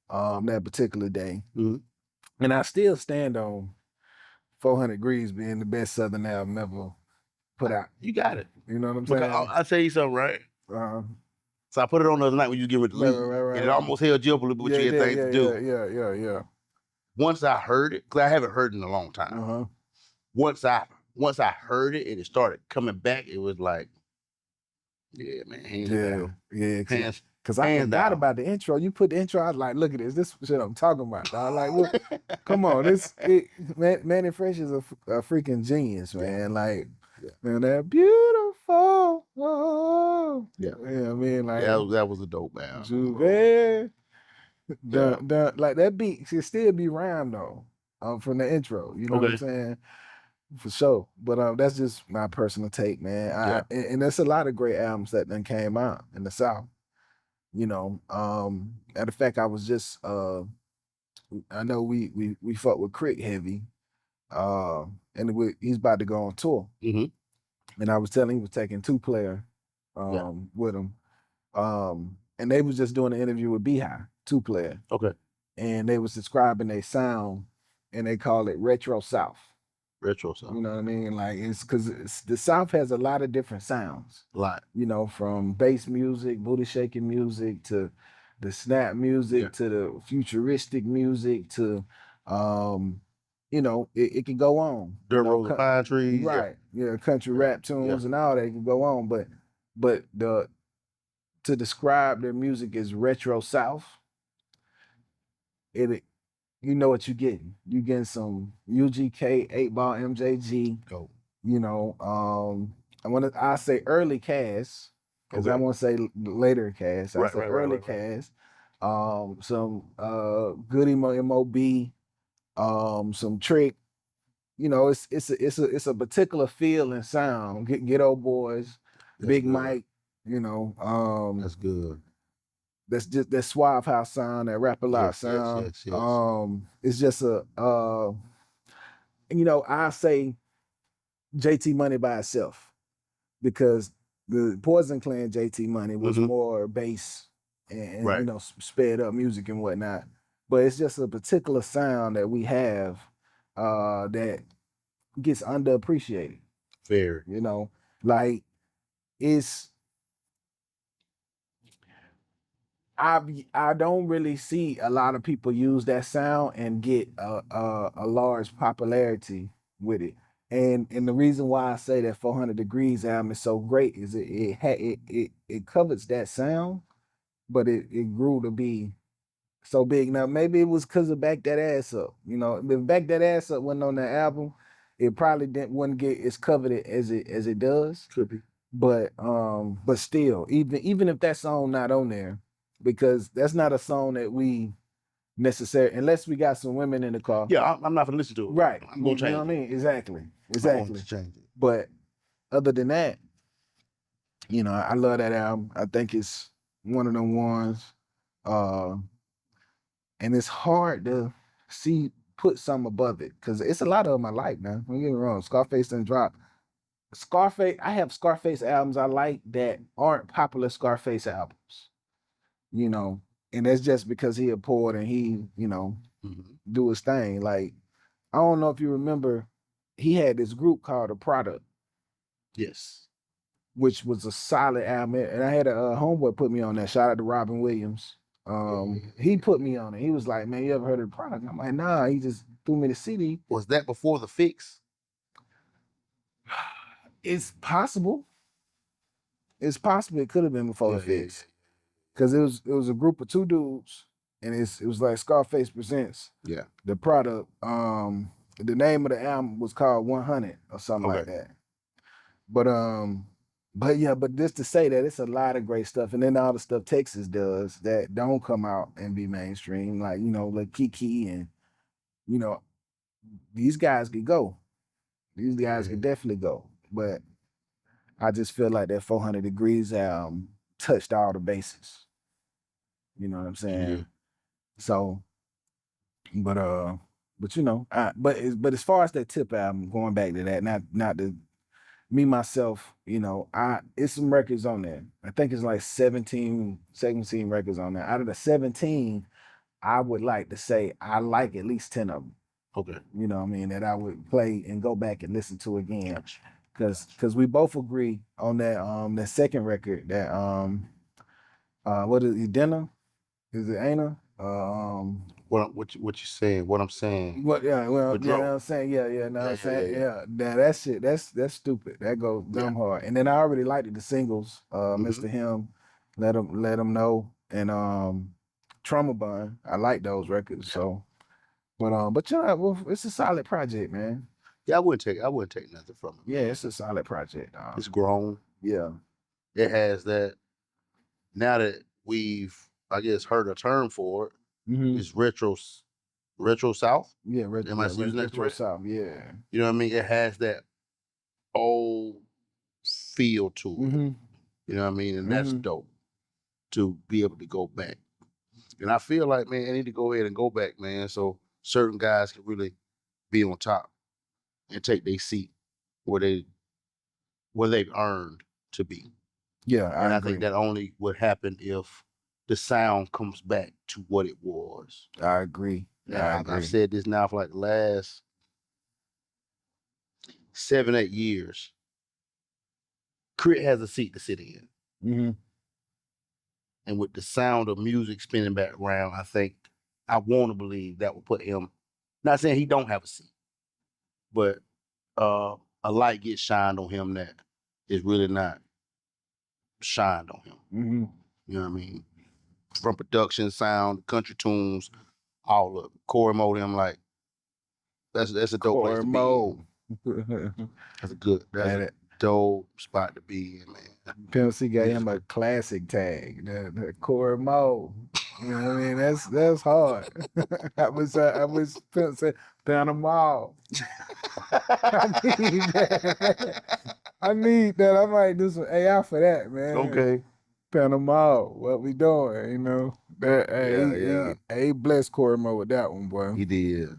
that particular day. Mhm. And I still stand on 400 Degrees being the best Southern album ever put out. You got it. You know what I'm Because saying? I'll tell you something, right? Uh, So I put it on the other night when you was getting ready to right, leave, right, right, and it right. almost held you up a little bit, but Yeah, you had yeah, things yeah, to do. yeah. Once I heard it, because I haven't heard it in a long time. Uh-huh. Once I heard it and it started coming back, it was like, yeah, man, hands down. Yeah. Hands Cause I hands forgot down. about the intro. You put the intro, I was like, look at this. This shit I'm talking about. Dog. Like, look, come on. Manny Fresh is a freaking genius, man. Like, Yeah. man, that beautiful. Oh, Yeah. I mean, like, That was a dope album. Juve. Yeah. Dun, like that beat should still be rhymed though. From the intro. You know what I'm Okay. saying? For sure. But that's just my personal take, man. Yeah. And there's a lot of great albums that then came out in the South. You know, matter of fact, I was just I know we fuck with Crick heavy. And he's about to go on tour. Mhm. And I was telling he was taking 2-player Yeah. with him. And they was just doing an interview with Beehive, 2-player. Okay. And they was describing their sound and they call it retro South. Retro stuff. You know what I mean? Like it's because the South has a lot of different sounds. A lot. You know, from bass music, booty shaking music to the snap music to the futuristic music to, you know, it can go on. Dirt roads and pine trees. Right? Yeah, country rap tunes and all that can go on. But to describe their music as retro South, it you know what you're getting. You getting some UGK, 8-Ball, MJG. Go. You know, I say early cast because I want to say later cast. I say early cast. Some Goody MOB, some Trick. You know, it's a particular feel and sound. Ghetto Boys, Big Mike. You know, That's good. that's just that Suave House sound, that Rap a Lot sound. Yes. It's just you know, I say JT Money by itself because the Poison Clan JT Money was more bass and you know, sped up music and whatnot. But it's just a particular sound that we have that gets underappreciated. Fair. You know, like it's I don't really see a lot of people use that sound and get a large popularity with it. And the reason why I say that 400 Degrees album is so great is it covers that sound, but it grew to be so big. Now maybe it was because of Back That Ass Up. You know, if Back That Ass Up wasn't on the album, it probably wouldn't get as covered as it does. Could be. But still, even if that song not on there, because that's not a song that we necessarily, unless we got some women in the car. Yeah, I'm not gonna listen to it. Right. I'm gonna change. You know what I mean? Exactly. I'm gonna change it. But other than that, you know, I love that album. I think it's one of them ones. And it's hard to put some above it because it's a lot of them I like, man. Don't get me wrong. Scarface didn't drop. Scarface, I have Scarface albums I like that aren't popular Scarface albums. You know, and that's just because he a poet and he, you know, do his thing. Like, I don't know if you remember, he had this group called The Product. Yes. Which was a solid album. And I had a homeboy put me on that. Shout out to Robin Williams. He put me on it. He was like, man, you ever heard of The Product? I'm like, nah, he just threw me the CD. Was that before the fix? It's possible. It's possible it could have been before the fix. Because it was a group of 2 dudes, and it was like Scarface Presents. Yeah. The Product. The name of the album was called 100 or something like that. But yeah, but just to say that it's a lot of great stuff, and then all the stuff Texas does that don't come out and be mainstream, like, you know, like Kiki, and you know, these guys could go. These guys could definitely go. But I just feel like that 400 Degrees album touched all the bases. You know what I'm saying? So, but you know, but as far as that Tip album, going back to that, not the me myself, you know, it's some records on there. I think it's like 17 records on there. Out of the 17, I would like to say I like at least 10 of them. Okay. You know what I mean? That I would play and go back and listen to again. Gotcha. Cause we both agree on that second record that what is it, Dinner? Is it Ain't What you saying? What I'm saying? What yeah, well, With yeah, know Dro. what I'm saying, yeah, know what Yeah, I'm yeah, yeah, saying, yeah. yeah. Now that shit, that's stupid. That goes Yeah. dumb hard. And then I already liked the singles, Mr. Him, Let him Know, and Trauma Bun. I like those records. Yeah. So, but yeah, well, it's a solid project, man. Yeah, I wouldn't take nothing from it. Yeah, Man. it's a solid project. It's grown. Yeah. It has that. Now that we've, I guess, heard a term for it, Mm-hmm. it's retro South. Yeah, Am I using that Retro correct? South. Yeah. You know what I mean? It has that old feel to it. Mm-hmm. You know what I mean? And that's Mm-hmm. dope to be able to go back. And I feel like, man, I need to go ahead and go back, man, so certain guys can really be on top and take their seat where they've earned to be. Yeah, And I I agree. think that only would happen if the sound comes back to what it was. I agree. And I've said this now for like the last 7, 8 years. Crit has a seat to sit in. Mm-hmm. And with the sound of music spinning back around, I want to believe that will put him, not saying he don't have a seat, but a light gets shined on him that is really not shined on him. Mm-hmm. You know what I mean? From production, sound, country tunes, all of it. Corey Mo, them like that's a dope place to be in. That's a dope spot to be in, man. Pimp C gave him a classic tag, the Corey Mo. You know what I mean? That's hard. I was Pimp C Panama. I need that. I need that. I might do some AI for that, man. Okay. Panama, what we doing? You know that Yeah. he blessed Corey Mo with that one, boy. He did.